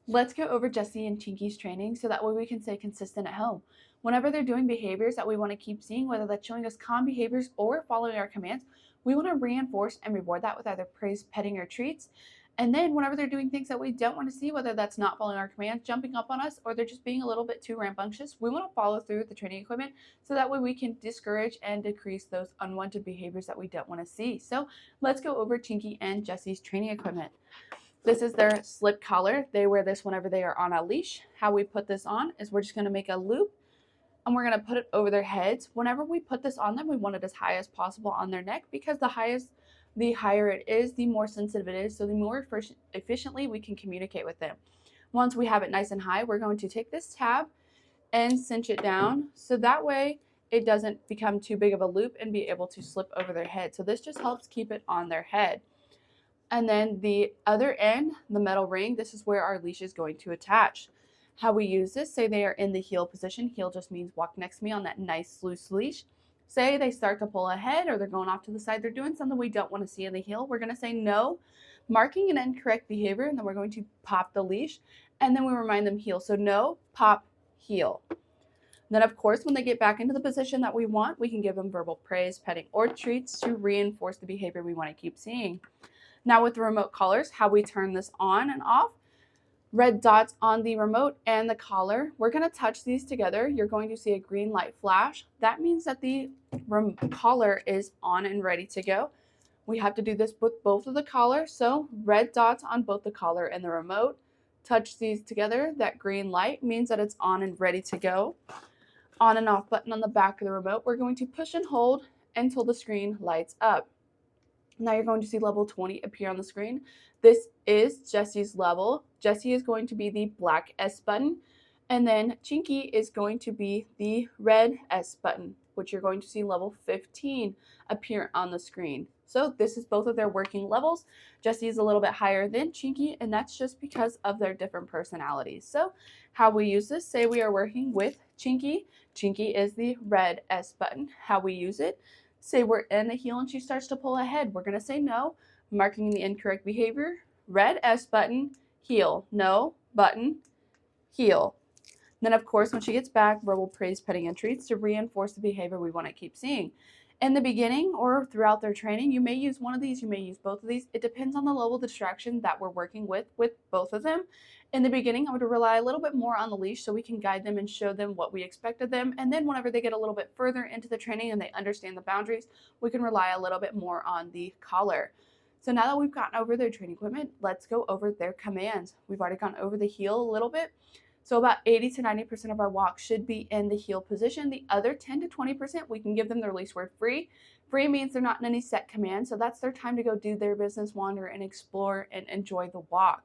Let's go over Jessi and Chinki's training so that way we can stay consistent at home. Whenever they're doing behaviors that we want to keep seeing, whether that's showing us calm behaviors or following our commands, we want to reinforce and reward that with either praise, petting, or treats. And then whenever they're doing things that we don't want to see, whether that's not following our commands, jumping up on us, or they're just being a little bit too rambunctious, we want to follow through with the training equipment so that way we can discourage and decrease those unwanted behaviors that we don't want to see. So let's go over Chinky and Jessi's training equipment. This is their slip collar. They wear this whenever they are on a leash. How we put this on is we're just going to make a loop and we're going to put it over their heads. Whenever we put this on them, we want it as high as possible on their neck because the higher it is, the more sensitive it is. So the more efficiently we can communicate with them. Once we have it nice and high, we're going to take this tab and cinch it down so that way it doesn't become too big of a loop and be able to slip over their head. So this just helps keep it on their head. And then the other end, the metal ring, this is where our leash is going to attach. How we use this, say they are in the heel position. Heel just means walk next to me on that nice loose leash. Say they start to pull ahead or they're going off to the side. They're doing something we don't want to see in the heel. We're going to say no, marking an incorrect behavior, and then we're going to pop the leash. And then we remind them heel. So no, pop, heel. Then, of course, when they get back into the position that we want, we can give them verbal praise, petting, or treats to reinforce the behavior we want to keep seeing. Now with the remote collars, how we turn this on and off, red dots on the remote and the collar. We're going to touch these together. You're going to see a green light flash. That means that the collar is on and ready to go. We have to do this with both of the collars. So red dots on both the collar and the remote. Touch these together. That green light means that it's on and ready to go. On and off button on the back of the remote. We're going to push and hold until the screen lights up. Now you're going to see level 20 appear on the screen. This is Jessi's level. Jessi is going to be the black S button, and then Chinky is going to be the red S button, which you're going to see level 15 appear on the screen. So this is both of their working levels. Jessi is a little bit higher than Chinky, and that's just because of their different personalities. So how we use this, say we are working with Chinky. Chinky is the red S button. How we use it, say we're in the heel and she starts to pull ahead. We're going to say no, marking the incorrect behavior. Red S button, heel. No, button, heel. Then, of course, when she gets back, verbal praise, petting, and treats to reinforce the behavior we want to keep seeing. In the beginning or throughout their training, you may use one of these, you may use both of these. It depends on the level of distraction that we're working with both of them. In the beginning, I would rely a little bit more on the leash so we can guide them and show them what we expect of them. And then whenever they get a little bit further into the training and they understand the boundaries, we can rely a little bit more on the collar. So now that we've gotten over their training equipment, let's go over their commands. We've already gone over the heel a little bit. So about 80 to 90% of our walk should be in the heel position. The other 10 to 20%, we can give them the release word free. Free means they're not in any set command, so that's their time to go do their business, wander, and explore and enjoy the walk.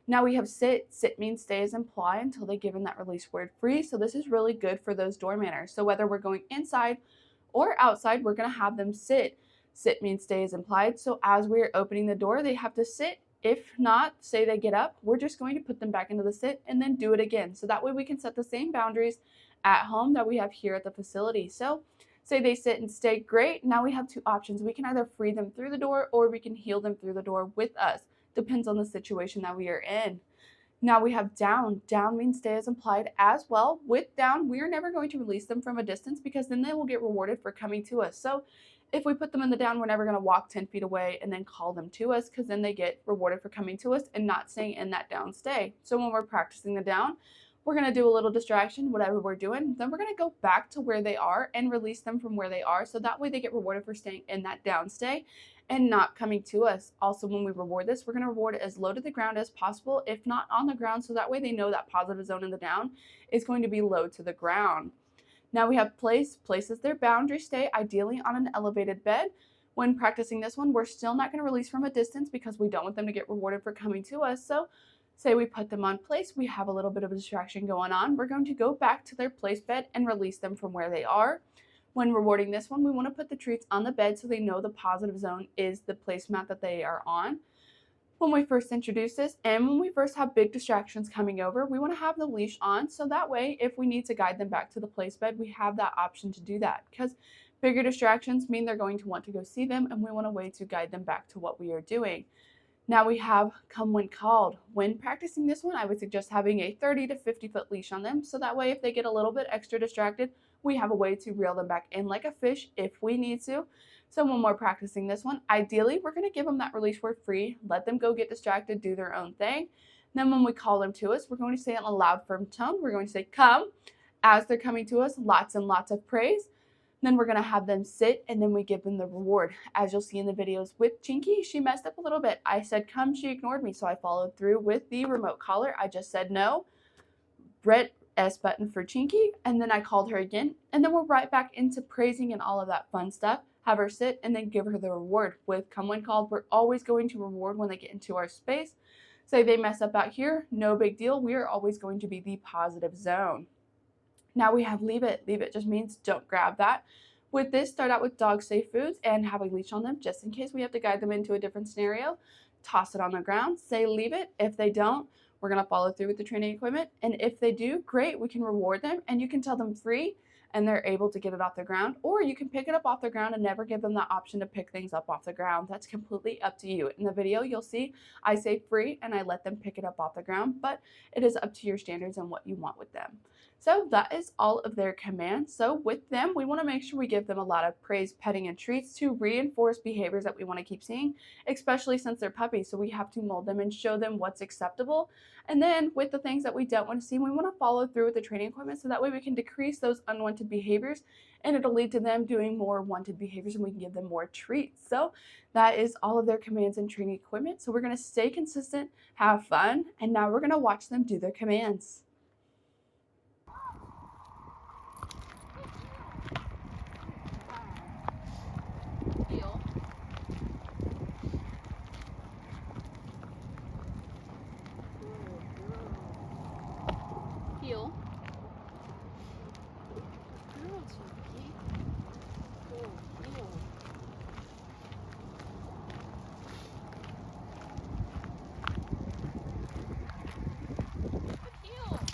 Now we have sit. Sit means stay as implied until they give in that release word free. So this is really good for those door manners. So whether we're going inside or outside, we're going to have them sit. Sit means stay as implied. So as we're opening the door, they have to sit. If not, say they get up, we're just going to put them back into the sit and then do it again. So that way we can set the same boundaries at home that we have here at the facility. So say they sit and stay, great. Now we have two options. We can either free them through the door or we can heel them through the door with us. Depends on the situation that we are in. Now we have down. Down means stay as implied as well. With down, we are never going to release them from a distance because then they will get rewarded for coming to us. So if we put them in the down, we're never going to walk 10 feet away and then call them to us because then they get rewarded for coming to us and not staying in that down stay. So when we're practicing the down, we're going to do a little distraction, whatever we're doing. Then we're going to go back to where they are and release them from where they are. So that way they get rewarded for staying in that down stay and not coming to us. Also, when we reward this, we're going to reward it as low to the ground as possible, if not on the ground. So that way they know that positive zone in the down is going to be low to the ground. Now we have place. Place is their boundary stay, ideally on an elevated bed. When practicing this one, we're still not going to release from a distance because we don't want them to get rewarded for coming to us. So say we put them on place, we have a little bit of a distraction going on. We're going to go back to their place bed and release them from where they are. When rewarding this one, we want to put the treats on the bed so they know the positive zone is the placemat that they are on. When we first introduce this and when we first have big distractions coming over, we want to have the leash on so that way if we need to guide them back to the place bed, we have that option to do that because bigger distractions mean they're going to want to go see them and we want a way to guide them back to what we are doing. Now we have come when called. When practicing this one, I would suggest having a 30 to 50-foot leash on them. So that way, if they get a little bit extra distracted, we have a way to reel them back in like a fish if we need to. So when we're practicing this one, ideally, we're going to give them that release word free, let them go get distracted, do their own thing. Then when we call them to us, we're going to say it in a loud, firm tone. We're going to say, come. As they're coming to us, lots and lots of praise. Then we're gonna have them sit and then we give them the reward. As you'll see in the videos with Chinky, she messed up a little bit. I said come, she ignored me, so I followed through with the remote collar. I just said no, red S button for Chinky, and then I called her again, and then we're right back into praising and all of that fun stuff. Have her sit and then give her the reward. With come when called, we're always going to reward when they get into our space. Say they mess up out here, no big deal. We are always going to be the positive zone. Now we have leave it. Leave it just means don't grab that. With this, start out with dog safe foods and have a leash on them just in case we have to guide them into a different scenario. Toss it on the ground, say leave it. If they don't, we're gonna follow through with the training equipment. And if they do, great, we can reward them and you can tell them free and they're able to get it off the ground, or you can pick it up off the ground and never give them the option to pick things up off the ground. That's completely up to you. In the video, you'll see I say free and I let them pick it up off the ground, but it is up to your standards and what you want with them. So that is all of their commands. So with them, we want to make sure we give them a lot of praise, petting, and treats to reinforce behaviors that we want to keep seeing, especially since they're puppies. So we have to mold them and show them what's acceptable. And then with the things that we don't want to see, we want to follow through with the training equipment so that way we can decrease those unwanted behaviors and it'll lead to them doing more wanted behaviors and we can give them more treats. So that is all of their commands and training equipment. So we're going to stay consistent, have fun, and now we're going to watch them do their commands. Heel. Heel. Girl, Chinky. Oh, heel. Good heel.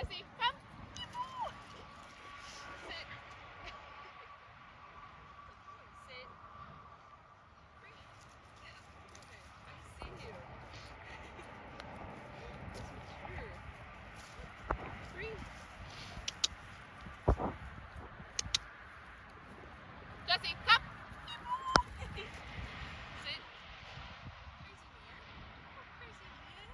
Jessi, come. Sit. Sit. Free. Okay, I see you. This is true. Free. Jessi, come. Sit. Crazy man. Oh, crazy man.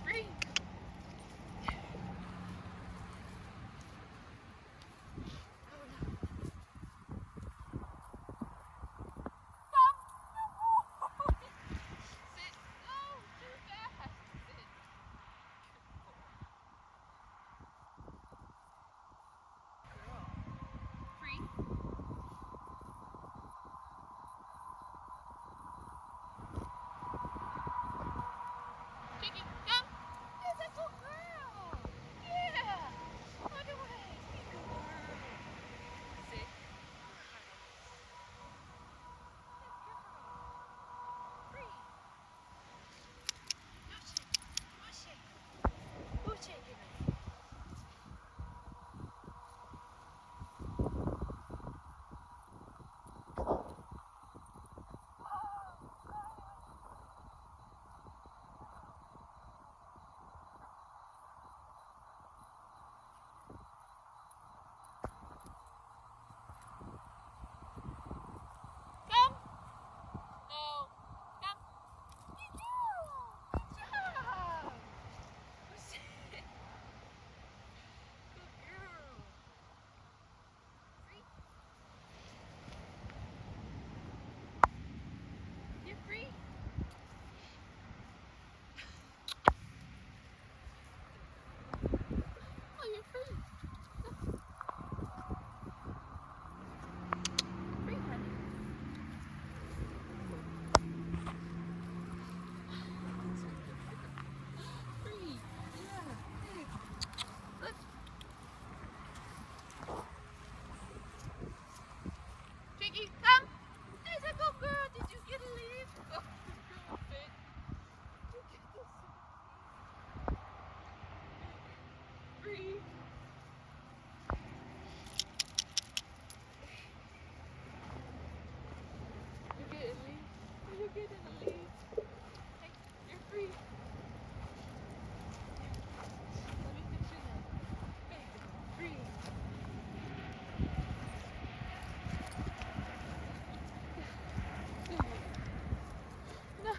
Free. Sit. No, too fast. Sit. Girl. Free. Chinky, come. That's a good girl. Yeah. Run away. Good girl. Sit. Good girl. Free. No shake. No shake. Who's shaking it? Come. No. Come. Good job. Sit. Good girl. Free. You're free. Oh, you're free. Free, honey. Free. Yeah. Hey. Look. Chinky, come. There's a good girl. Did you get a lead? Oh, good girl. Sit. You get this. Free. You're getting a lead. You're getting a lead. Hey, you're free. Let me fix your leg. There you go. Free. No.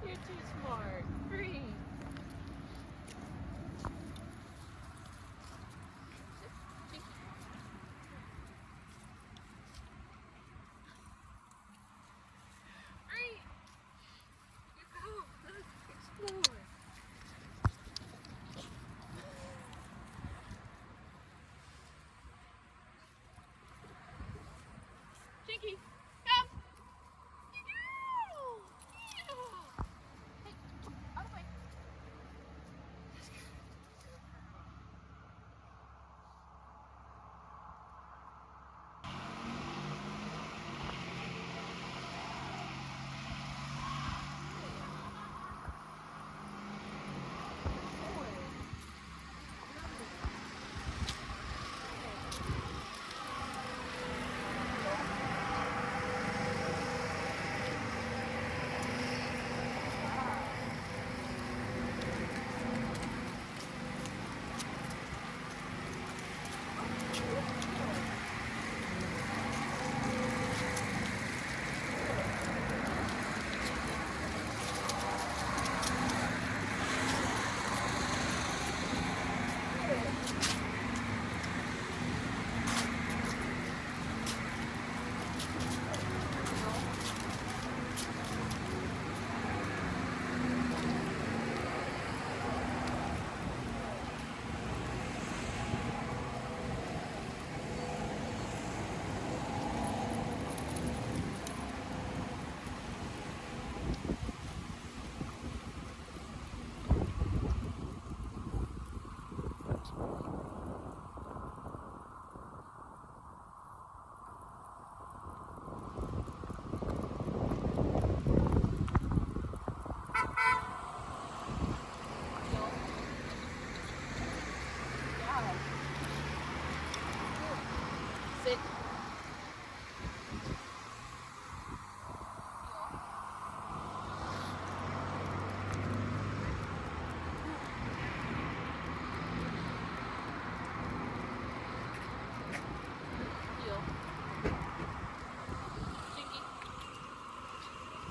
You're too smart. Free. Free. You go. Look. Explore. Chinky, come. Hey, out of the way.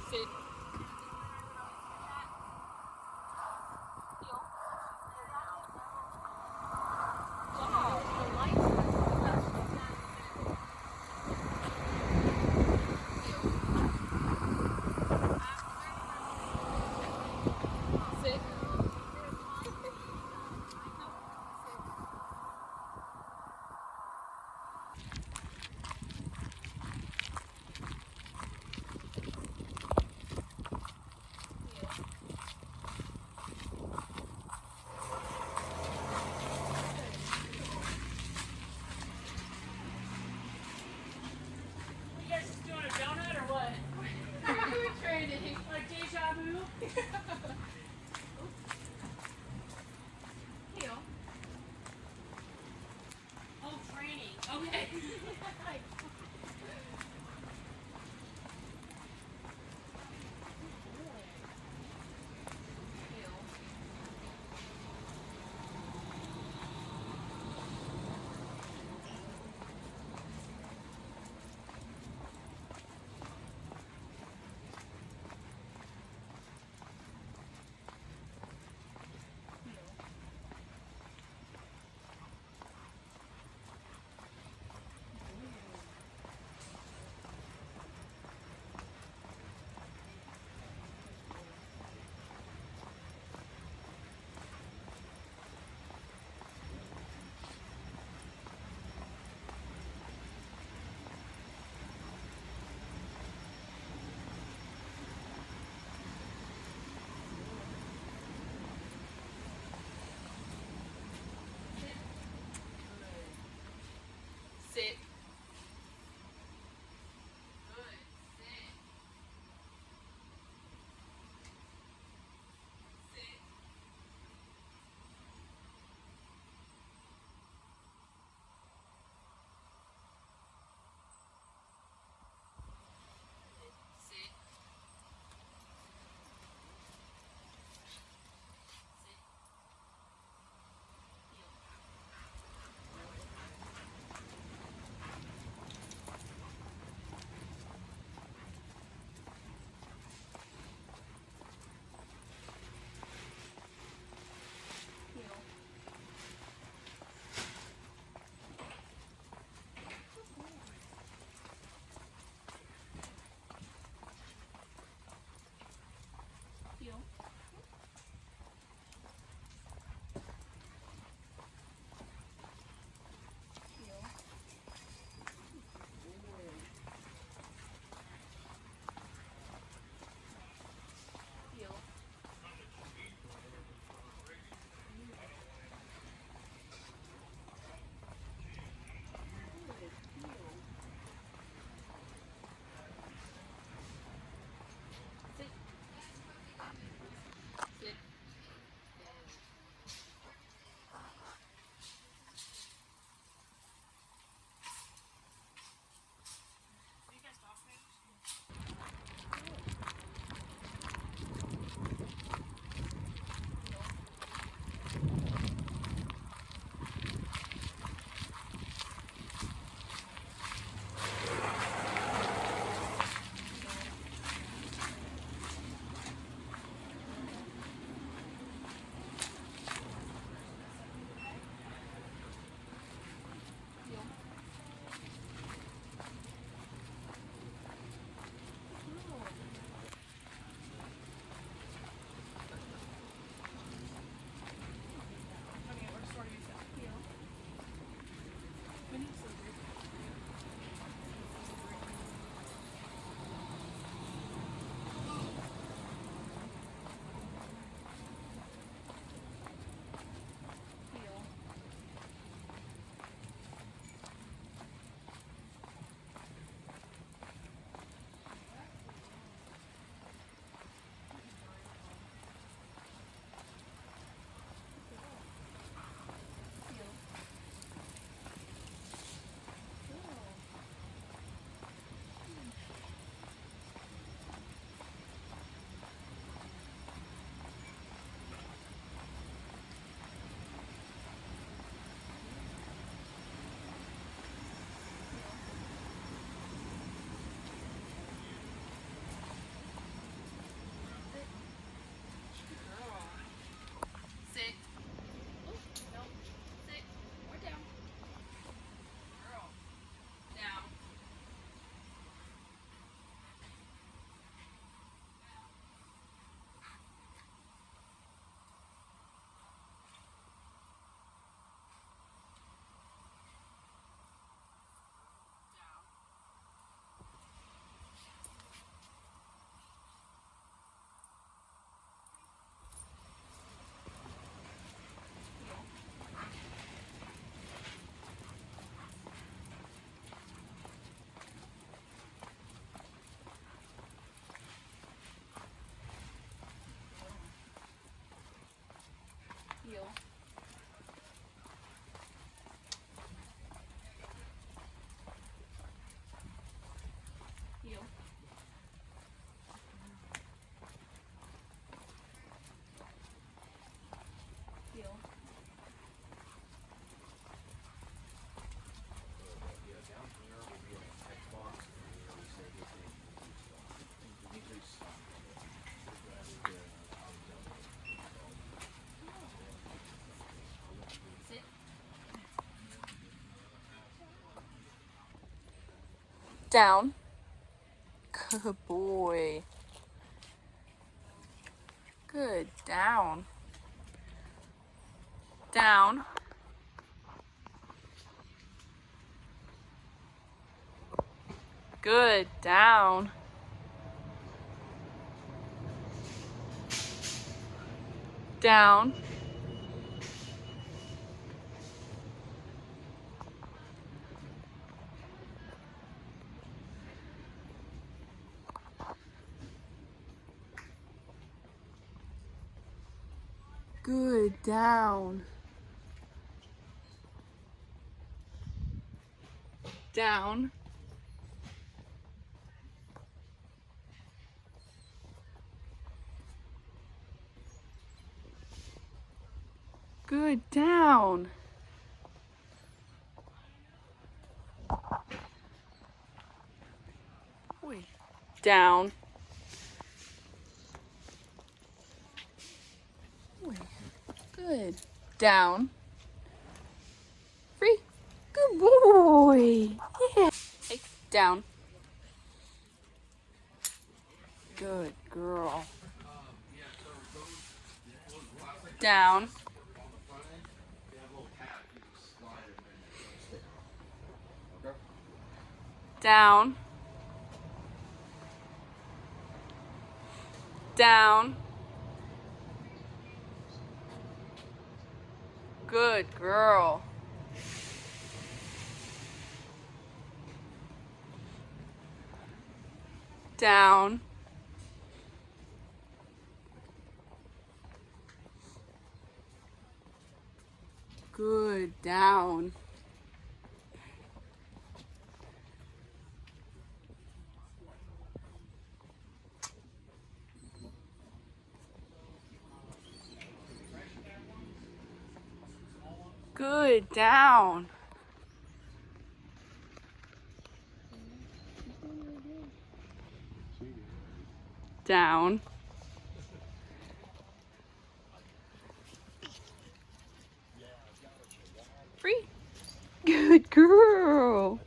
Sit. Sit. You guys just doing a donut or what? We're training. Like deja vu? Heel. Oh, training. Okay. Heel. Down. Good boy. Good. Down. Down. Good. Down. Down. Good. Down. Down. Good. Down. Boy. Down. Boy. Good. Down. Free. Good boy. Yeah. Hey, down. Good girl. Down. Down. Down. Good girl. Down. Good. Down. Good. Down. Down. Free. Good girl.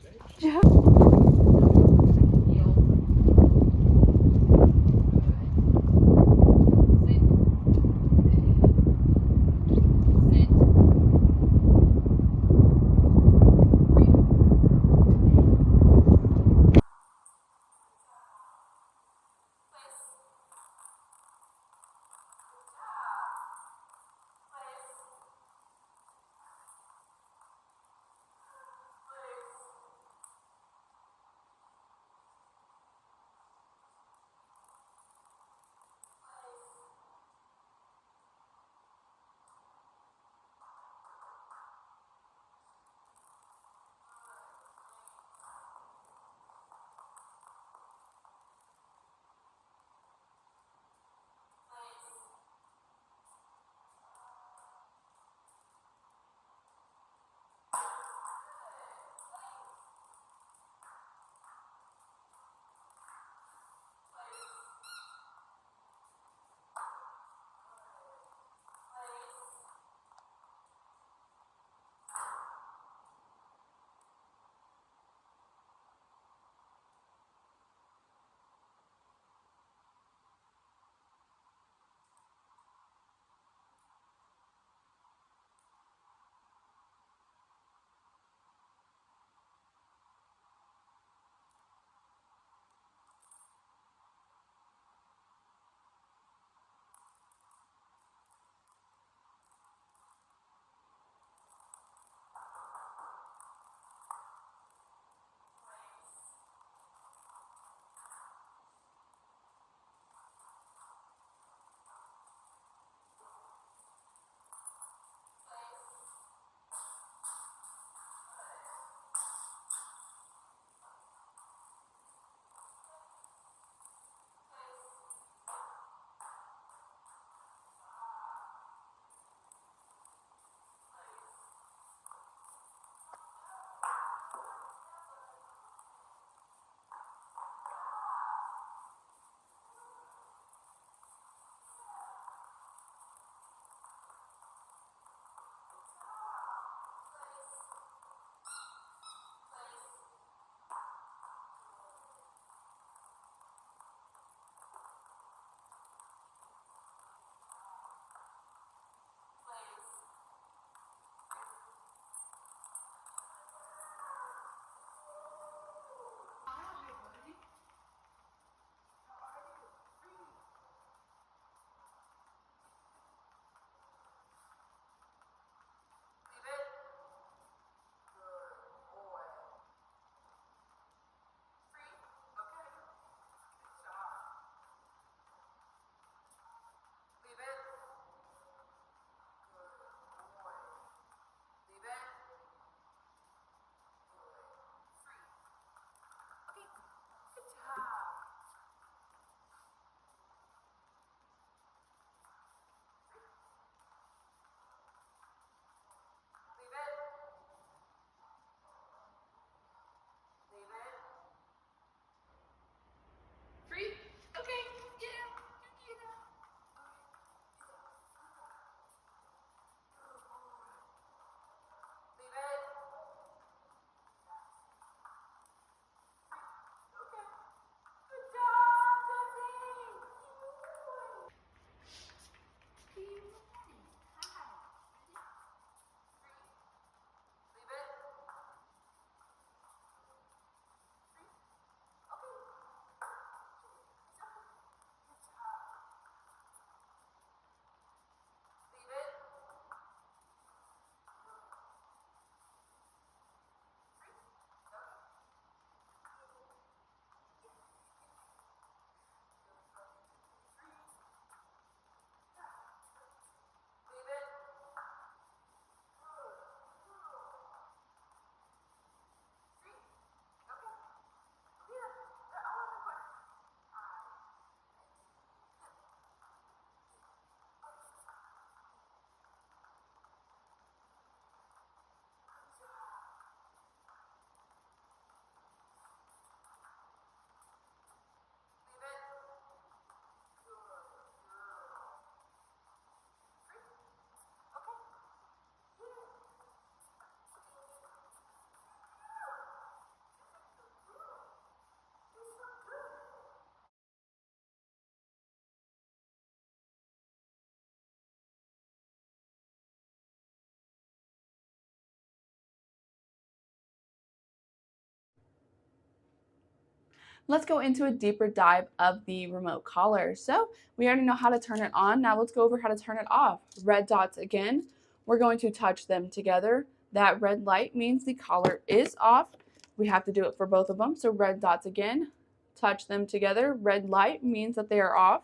Let's go into a deeper dive of the remote collar. So we already know how to turn it on. Now let's go over how to turn it off. Red dots again. We're going to touch them together. That red light means the collar is off. We have to do it for both of them. So red dots again, touch them together. Red light means that they are off.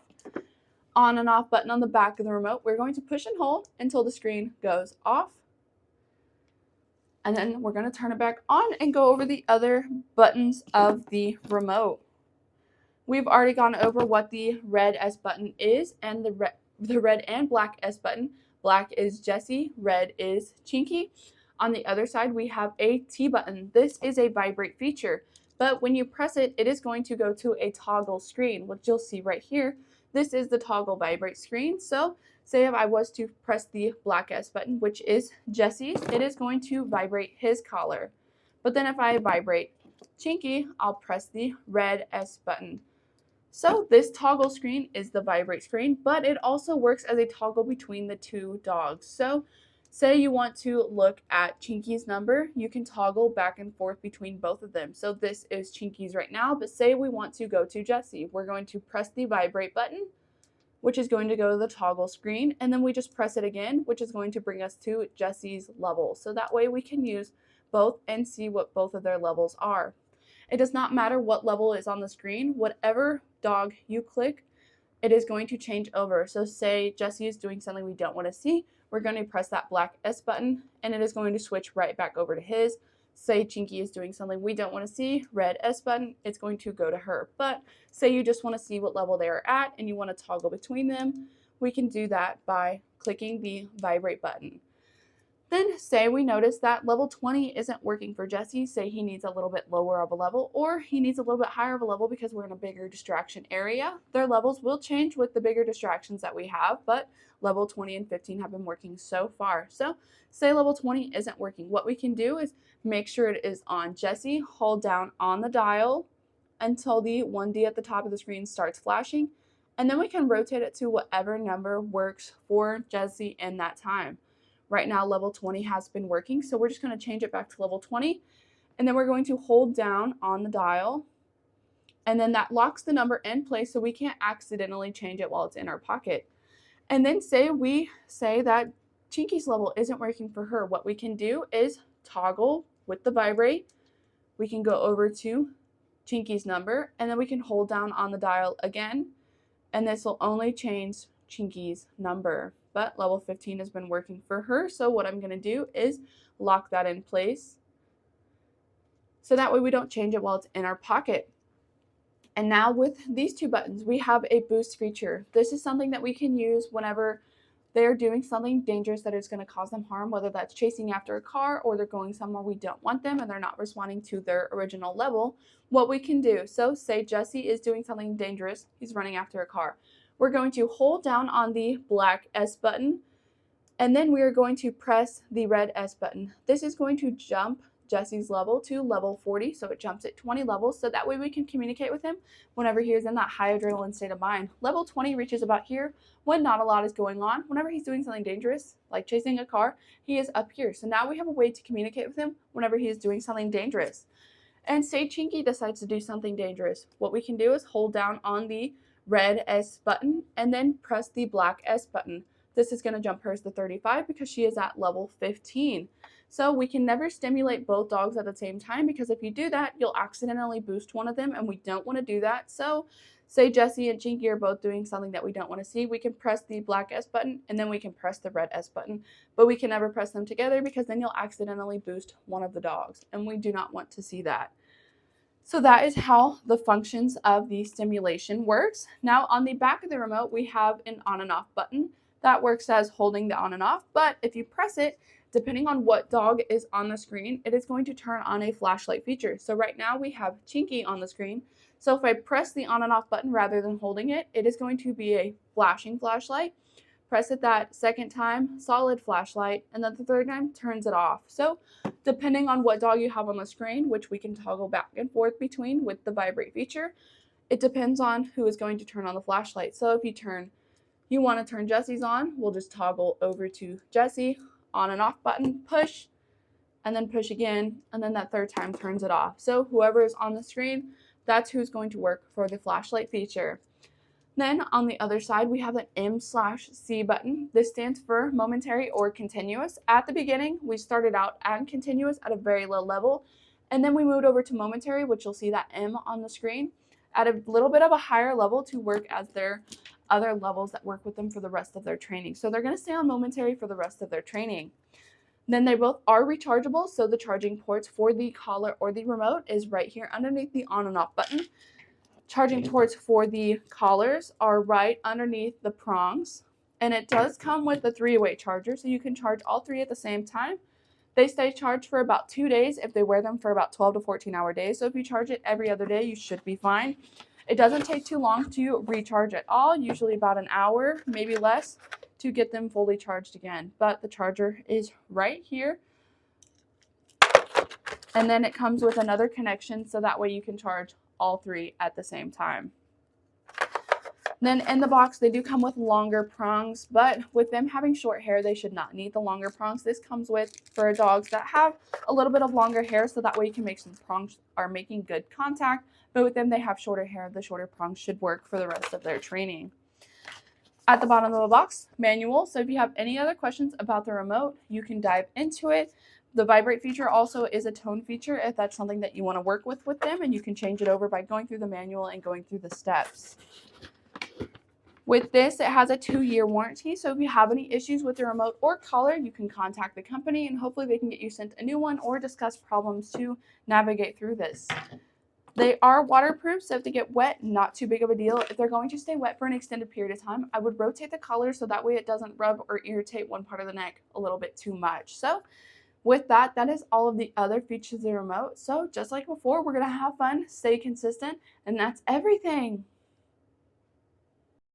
On and off button on the back of the remote. We're going to push and hold until the screen goes off. And then we're going to turn it back on and go over the other buttons of the remote. We've already gone over what the red S button is and the red and black S button. Black is Jessi, red is Chinki. On the other side, we have a T button. This is a vibrate feature, but when you press it, it is going to go to a toggle screen, which you'll see right here. This is the toggle vibrate screen. So say if I was to press the black S button, which is Jessi's, it is going to vibrate his collar. But then if I vibrate Chinki, I'll press the red S button. So this toggle screen is the vibrate screen, but it also works as a toggle between the two dogs. So say you want to look at Chinki's number, you can toggle back and forth between both of them. So this is Chinki's right now, but say we want to go to Jessi. We're going to press the vibrate button, which is going to go to the toggle screen, and then we just press it again, which is going to bring us to Jessi's level. So that way we can use both and see what both of their levels are. It does not matter what level is on the screen. Whatever dog you click, it is going to change over. So say Jessi is doing something we don't want to see, we're going to press that black S button and it is going to switch right back over to his. Say Chinki is doing something we don't want to see, red S button, it's going to go to her. But say you just want to see what level they are at and you want to toggle between them, we can do that by clicking the vibrate button. Then say we notice that level 20 isn't working for Jessi, say he needs a little bit lower of a level or he needs a little bit higher of a level because we're in a bigger distraction area. Their levels will change with the bigger distractions that we have, but level 20 and 15 have been working so far. So say level 20 isn't working. What we can do is make sure it is on Jessi, hold down on the dial until the 1D at the top of the screen starts flashing, and then we can rotate it to whatever number works for Jessi in that time. Right now, level 20 has been working, so we're just going to change it back to level 20. And then we're going to hold down on the dial. And then that locks the number in place so we can't accidentally change it while it's in our pocket. And then say we say that Chinki's level isn't working for her. What we can do is toggle with the vibrate. We can go over to Chinki's number, and then we can hold down on the dial again. And this will only change Chinki's number. But level 15 has been working for her, so what I'm going to do is lock that in place so that way we don't change it while it's in our pocket. And now with these two buttons, we have a boost feature. This is something that we can use whenever they're doing something dangerous that is going to cause them harm, whether that's chasing after a car or they're going somewhere we don't want them and they're not responding to their original level. What we can do, so say Jessi is doing something dangerous, he's running after a car. We're going to hold down on the black S button, and then we are going to press the red S button. This is going to jump Jessi's level to level 40, so it jumps at 20 levels, so that way we can communicate with him whenever he is in that high adrenaline state of mind. Level 20 reaches about here when not a lot is going on. Whenever he's doing something dangerous, like chasing a car, he is up here. So now we have a way to communicate with him whenever he is doing something dangerous. And say Chinki decides to do something dangerous. What we can do is hold down on the red S button and then press the black S button. This is going to jump hers to 35 because she is at level 15. So we can never stimulate both dogs at the same time, because if you do that, you'll accidentally boost one of them, and we don't want to do that. So say Jessi and Chinki are both doing something that we don't want to see, we can press the black S button and then we can press the red S button, but we can never press them together because then you'll accidentally boost one of the dogs, and we do not want to see that. So that is how the functions of the stimulation works. Now on the back of the remote, we have an on and off button that works as holding the on and off, but if you press it, depending on what dog is on the screen, it is going to turn on a flashlight feature. So right now we have Chinki on the screen. So if I press the on and off button rather than holding it, it is going to be a flashing flashlight. Press it that second time, solid flashlight, and then the third time turns it off. So depending on what dog you have on the screen, which we can toggle back and forth between with the vibrate feature, it depends on who is going to turn on the flashlight. So if you want to turn Jessi's on, we'll just toggle over to Jessi, on and off button, push, and then push again, and then that third time turns it off. So whoever is on the screen, That's who's going to work for the flashlight feature. Then on the other side, we have the M/C button. This stands for momentary or continuous. At the beginning, we started out at continuous at a very low level, and then we moved over to momentary, which you'll see that M on the screen, at a little bit of a higher level to work as their other levels that work with them for the rest of their training. So they're going to stay on momentary for the rest of their training. Then they both are rechargeable, so the charging ports for the collar or the remote is right here underneath the on and off button. Charging ports for the collars are right underneath the prongs, and it does come with a 3-way charger, so you can charge all 3 at the same time. They stay charged for about 2 days if they wear them for about 12 to 14-hour days, so if you charge it every other day, you should be fine. It doesn't take too long to recharge at all, usually about an hour, maybe less, to get them fully charged again. But the charger is right here. And then it comes with another connection, so that way you can charge all 3 at the same time. Then in the box, they do come with longer prongs, but with them having short hair, they should not need the longer prongs. This comes with for dogs that have a little bit of longer hair, so that way you can make some prongs are making good contact. But with them, they have shorter hair. The shorter prongs should work for the rest of their training. At the bottom of the box, manual. So if you have any other questions about the remote, you can dive into it. The vibrate feature also is a tone feature if that's something that you want to work with them, and you can change it over by going through the manual and going through the steps. With this, it has a 2-year warranty, so if you have any issues with the remote or collar, you can contact the company and hopefully they can get you sent a new one or discuss problems to navigate through this. They are waterproof, so if they get wet, not too big of a deal. If they're going to stay wet for an extended period of time, I would rotate the collar so that way it doesn't rub or irritate one part of the neck a little bit too much. So with that, that is all of the other features of the remote. So just like before, we're going to have fun, stay consistent, and that's everything.